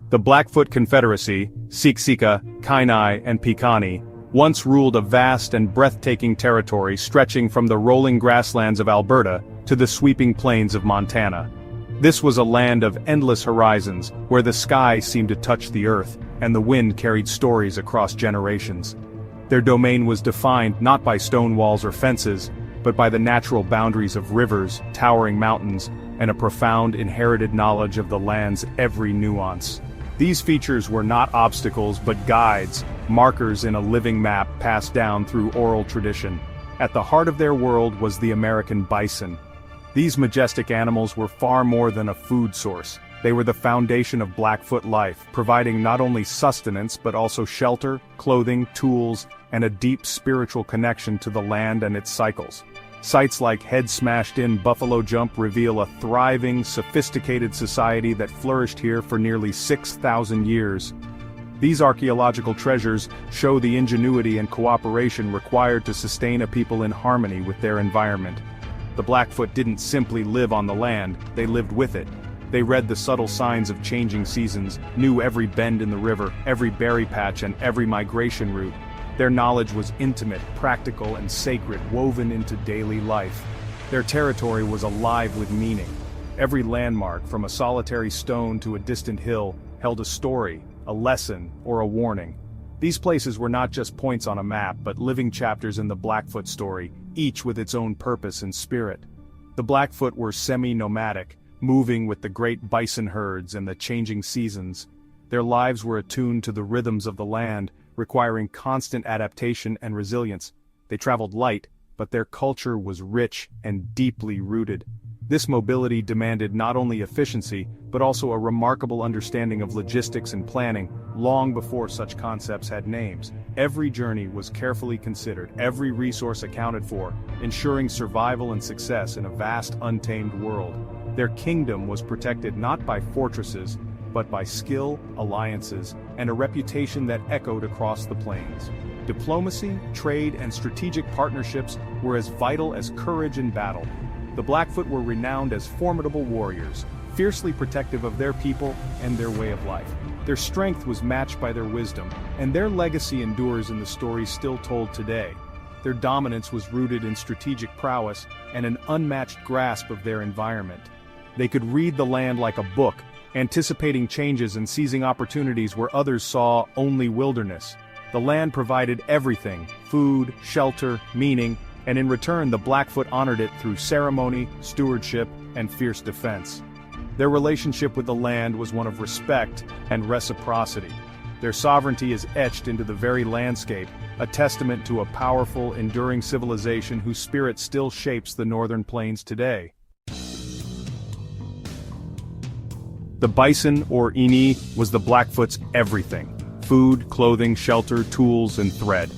The Blackfoot Confederacy, Siksika, Kainai, and Piikani, once ruled a vast and breathtaking territory stretching from the rolling grasslands of Alberta to the sweeping plains of Montana. This was a land of endless horizons, where the sky seemed to touch the earth, and the wind carried stories across generations. Their domain was defined not by stone walls or fences, but by the natural boundaries of rivers, towering mountains, and a profound inherited knowledge of the land's every nuance. These features were not obstacles but guides, markers in a living map passed down through oral tradition. At the heart of their world was the American bison. These majestic animals were far more than a food source. They were the foundation of Blackfoot life, providing not only sustenance but also shelter, clothing, tools, and a deep spiritual connection to the land and its cycles. Sites like head-smashed-in Buffalo Jump reveal a thriving, sophisticated society that flourished here for nearly 6,000 years. These archaeological treasures show the ingenuity and cooperation required to sustain a people in harmony with their environment. The Blackfoot didn't simply live on the land, they lived with it. They read the subtle signs of changing seasons, knew every bend in the river, every berry patch, and every migration route. Their knowledge was intimate, practical, and sacred, woven into daily life. Their territory was alive with meaning. Every landmark, from a solitary stone to a distant hill, held a story, a lesson, or a warning. These places were not just points on a map, but living chapters in the Blackfoot story, each with its own purpose and spirit. The Blackfoot were semi-nomadic, moving with the great bison herds and the changing seasons. Their lives were attuned to the rhythms of the land, requiring constant adaptation and resilience. They traveled light, but their culture was rich and deeply rooted. This mobility demanded not only efficiency, but also a remarkable understanding of logistics and planning, long before such concepts had names. Every journey was carefully considered, every resource accounted for, ensuring survival and success in a vast, untamed world. Their kingdom was protected not by fortresses, but by skill, alliances, and a reputation that echoed across the plains. Diplomacy, trade, and strategic partnerships were as vital as courage in battle. The Blackfoot were renowned as formidable warriors, fiercely protective of their people and their way of life. Their strength was matched by their wisdom, and their legacy endures in the stories still told today. Their dominance was rooted in strategic prowess and an unmatched grasp of their environment. They could read the land like a book, anticipating changes and seizing opportunities where others saw only wilderness. The land provided everything: food, shelter, meaning, and in return the Blackfoot honored it through ceremony, stewardship, and fierce defense. Their relationship with the land was one of respect and reciprocity. Their sovereignty is etched into the very landscape, a testament to a powerful, enduring civilization whose spirit still shapes the northern plains today. The bison, or ini, was the Blackfoot's everything: food, clothing, shelter, tools, and thread.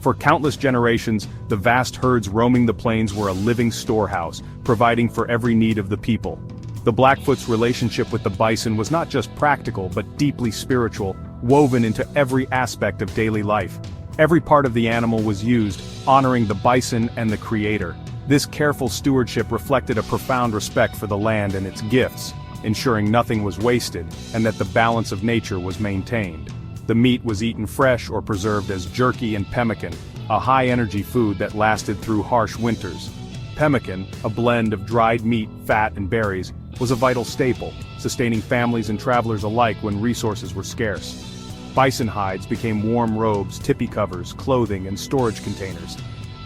For countless generations, the vast herds roaming the plains were a living storehouse, providing for every need of the people. The Blackfoot's relationship with the bison was not just practical but deeply spiritual, woven into every aspect of daily life. Every part of the animal was used, honoring the bison and the creator. This careful stewardship reflected a profound respect for the land and its gifts, ensuring nothing was wasted and that the balance of nature was maintained. The meat was eaten fresh or preserved as jerky and pemmican, a high-energy food that lasted through harsh winters. Pemmican, a blend of dried meat, fat, and berries, was a vital staple, sustaining families and travelers alike when resources were scarce. Bison hides became warm robes, tipi covers, clothing, and storage containers.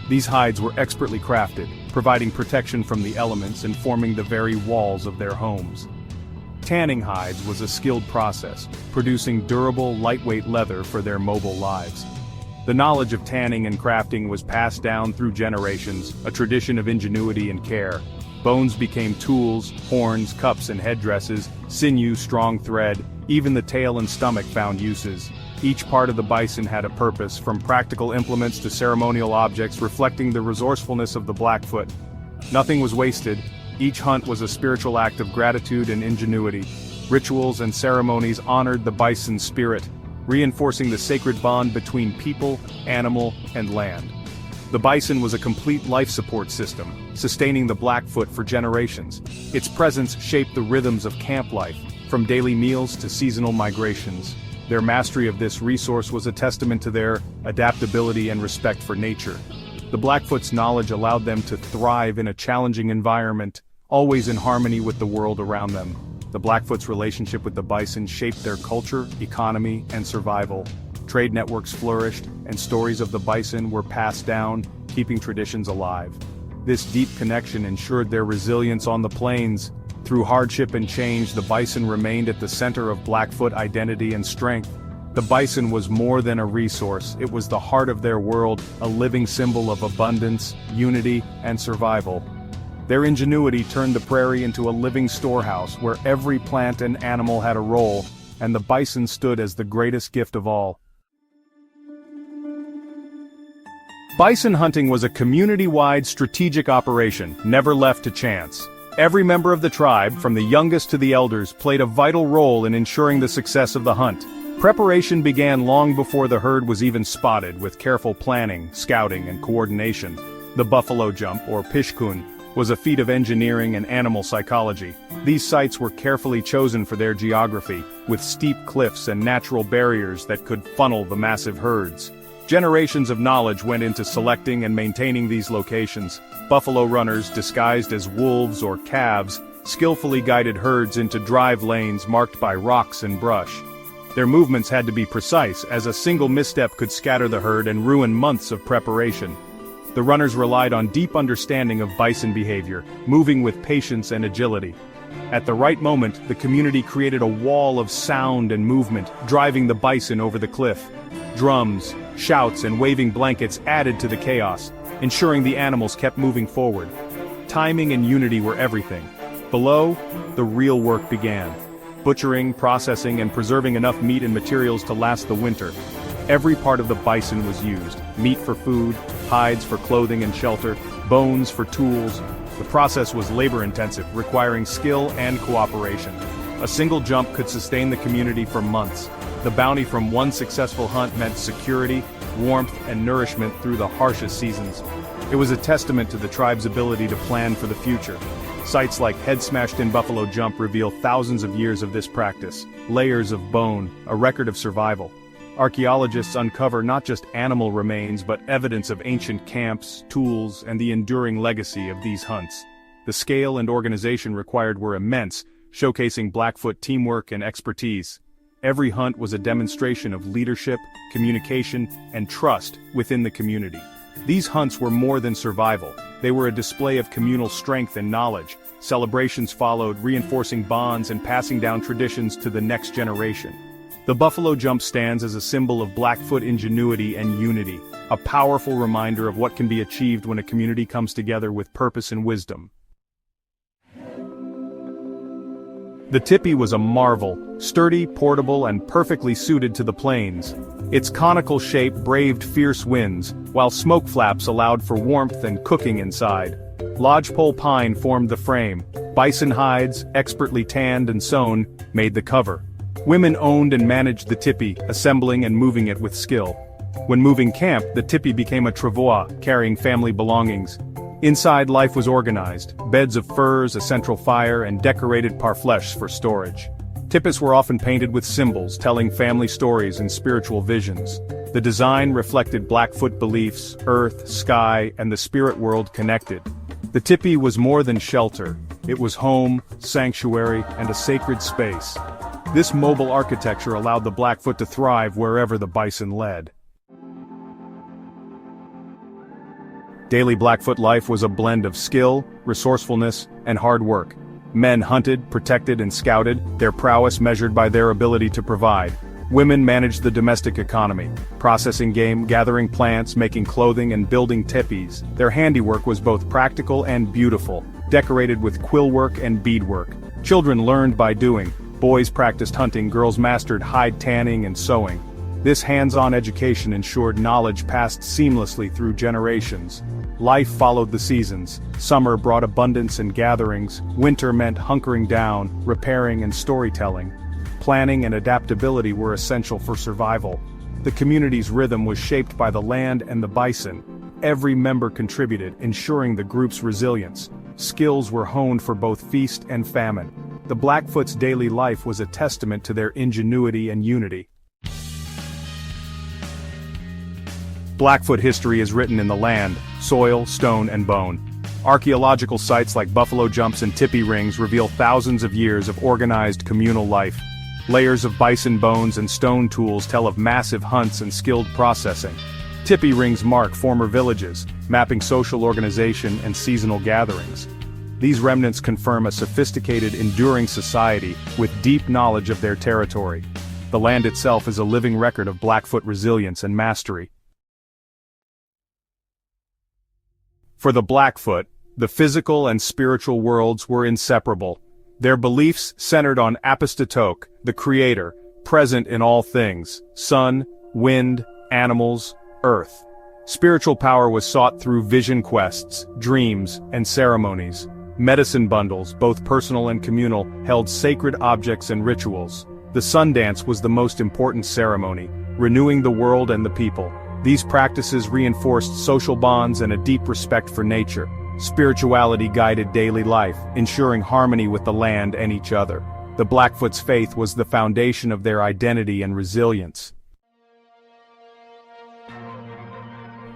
These hides were expertly crafted, providing protection from the elements and forming the very walls of their homes. Tanning hides was a skilled process, producing durable, lightweight leather for their mobile lives. The knowledge of tanning and crafting was passed down through generations, a tradition of ingenuity and care. Bones became tools, horns, cups, and headdresses, sinew, strong thread, even the tail and stomach found uses. Each part of the bison had a purpose, from practical implements to ceremonial objects, reflecting the resourcefulness of the Blackfoot. Nothing was wasted. Each hunt was a spiritual act of gratitude and ingenuity. Rituals and ceremonies honored the bison's spirit, reinforcing the sacred bond between people, animal, and land. The bison was a complete life support system, sustaining the Blackfoot for generations. Its presence shaped the rhythms of camp life, from daily meals to seasonal migrations. Their mastery of this resource was a testament to their adaptability and respect for nature. The Blackfoot's knowledge allowed them to thrive in a challenging environment, always in harmony with the world around them. The Blackfoot's relationship with the bison shaped their culture, economy, and survival. Trade networks flourished, and stories of the bison were passed down, keeping traditions alive. This deep connection ensured their resilience on the plains. Through hardship and change, the bison remained at the center of Blackfoot identity and strength. The bison was more than a resource, it was the heart of their world, a living symbol of abundance, unity, and survival. Their ingenuity turned the prairie into a living storehouse where every plant and animal had a role, and the bison stood as the greatest gift of all. Bison hunting was a community-wide strategic operation, never left to chance. Every member of the tribe, from the youngest to the elders, played a vital role in ensuring the success of the hunt. Preparation began long before the herd was even spotted, with careful planning, scouting, and coordination. The buffalo jump, or pishkun, was a feat of engineering and animal psychology. These sites were carefully chosen for their geography, with steep cliffs and natural barriers that could funnel the massive herds. Generations of knowledge went into selecting and maintaining these locations. Buffalo runners, disguised as wolves or calves, skillfully guided herds into drive lanes marked by rocks and brush. Their movements had to be precise, as a single misstep could scatter the herd and ruin months of preparation. The runners relied on deep understanding of bison behavior, moving with patience and agility. At the right moment, the community created a wall of sound and movement, driving the bison over the cliff. Drums, shouts, and waving blankets added to the chaos, ensuring the animals kept moving forward. Timing and unity were everything. Below, the real work began. Butchering, processing, and preserving enough meat and materials to last the winter. Every part of the bison was used: meat for food, hides for clothing and shelter, bones for tools. The process was labor-intensive, requiring skill and cooperation. A single jump could sustain the community for months. The bounty from one successful hunt meant security, warmth, and nourishment through the harshest seasons. It was a testament to the tribe's ability to plan for the future. Sites like Head Smashed In Buffalo Jump reveal thousands of years of this practice, layers of bone, a record of survival. Archaeologists uncover not just animal remains but evidence of ancient camps, tools, and the enduring legacy of these hunts. The scale and organization required were immense, showcasing Blackfoot teamwork and expertise. Every hunt was a demonstration of leadership, communication, and trust within the community. These hunts were more than survival. They were a display of communal strength and knowledge. Celebrations followed, reinforcing bonds and passing down traditions to the next generation. The buffalo jump stands as a symbol of Blackfoot ingenuity and unity, a powerful reminder of what can be achieved when a community comes together with purpose and wisdom. The tipi was a marvel, sturdy, portable, and perfectly suited to the plains. Its conical shape braved fierce winds, while smoke flaps allowed for warmth and cooking inside. Lodgepole pine formed the frame. Bison hides, expertly tanned and sewn, made the cover. Women owned and managed the tipi, assembling and moving it with skill. When moving camp, the tipi became a travois, carrying family belongings. Inside, life was organized: beds of furs, a central fire, and decorated parfleches for storage. Tipis were often painted with symbols, telling family stories and spiritual visions. The design reflected Blackfoot beliefs, earth, sky, and the spirit world connected. The tipi was more than shelter. It was home, sanctuary, and a sacred space. This mobile architecture allowed the Blackfoot to thrive wherever the bison led. Daily Blackfoot life was a blend of skill, resourcefulness, and hard work. Men hunted, protected, and scouted, their prowess measured by their ability to provide. Women managed the domestic economy, processing game, gathering plants, making clothing, and building tipis. Their handiwork was both practical and beautiful, decorated with quillwork and beadwork. Children learned by doing. Boys practiced hunting, girls mastered hide tanning and sewing. This hands-on education ensured knowledge passed seamlessly through generations. Life followed the seasons. Summer brought abundance and gatherings. Winter meant hunkering down, repairing, and storytelling. Planning and adaptability were essential for survival. The community's rhythm was shaped by the land and the bison. Every member contributed, ensuring the group's resilience. Skills were honed for both feast and famine. The Blackfoot's daily life was a testament to their ingenuity and unity. Blackfoot history is written in the land, soil, stone, and bone. Archaeological sites like buffalo jumps and tipi rings reveal thousands of years of organized communal life. Layers of bison bones and stone tools tell of massive hunts and skilled processing. Tipi rings mark former villages, mapping social organization and seasonal gatherings. These remnants confirm a sophisticated, enduring society with deep knowledge of their territory. The land itself is a living record of Blackfoot resilience and mastery. For the Blackfoot, the physical and spiritual worlds were inseparable. Their beliefs centered on Apostatoke, the Creator, present in all things: sun, wind, animals, earth. Spiritual power was sought through vision quests, dreams, and ceremonies. Medicine bundles, both personal and communal, held sacred objects and rituals. The sun dance was the most important ceremony, renewing the world and the people. These practices reinforced social bonds and a deep respect for nature. Spirituality guided daily life, ensuring harmony with the land and each other. The Blackfoot's faith was the foundation of their identity and resilience.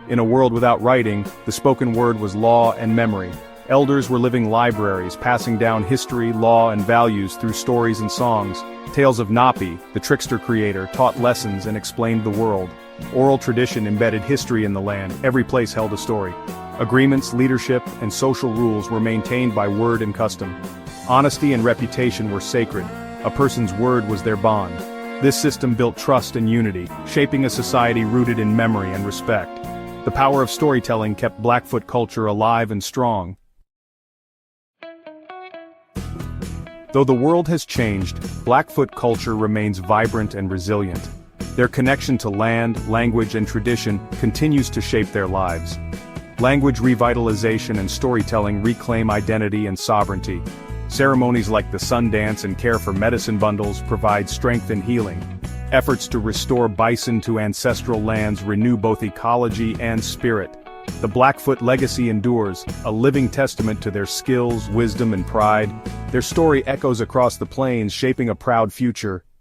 In a world without writing, the spoken word was law and memory. Elders were living libraries, passing down history, law, and values through stories and songs. Tales of Napi, the trickster creator, taught lessons and explained the world. Oral tradition embedded history in the land. Every place held a story. Agreements, leadership, and social rules were maintained by word and custom. Honesty and reputation were sacred. A person's word was their bond. This system built trust and unity, shaping a society rooted in memory and respect. The power of storytelling kept Blackfoot culture alive and strong. Though the world has changed, Blackfoot culture remains vibrant and resilient. Their connection to land, language, and tradition continues to shape their lives. Language revitalization and storytelling reclaim identity and sovereignty. Ceremonies like the sun dance and care for medicine bundles provide strength and healing. Efforts to restore bison to ancestral lands renew both ecology and spirit. The Blackfoot legacy endures, a living testament to their skills, wisdom, and pride. Their story echoes across the plains, shaping a proud future.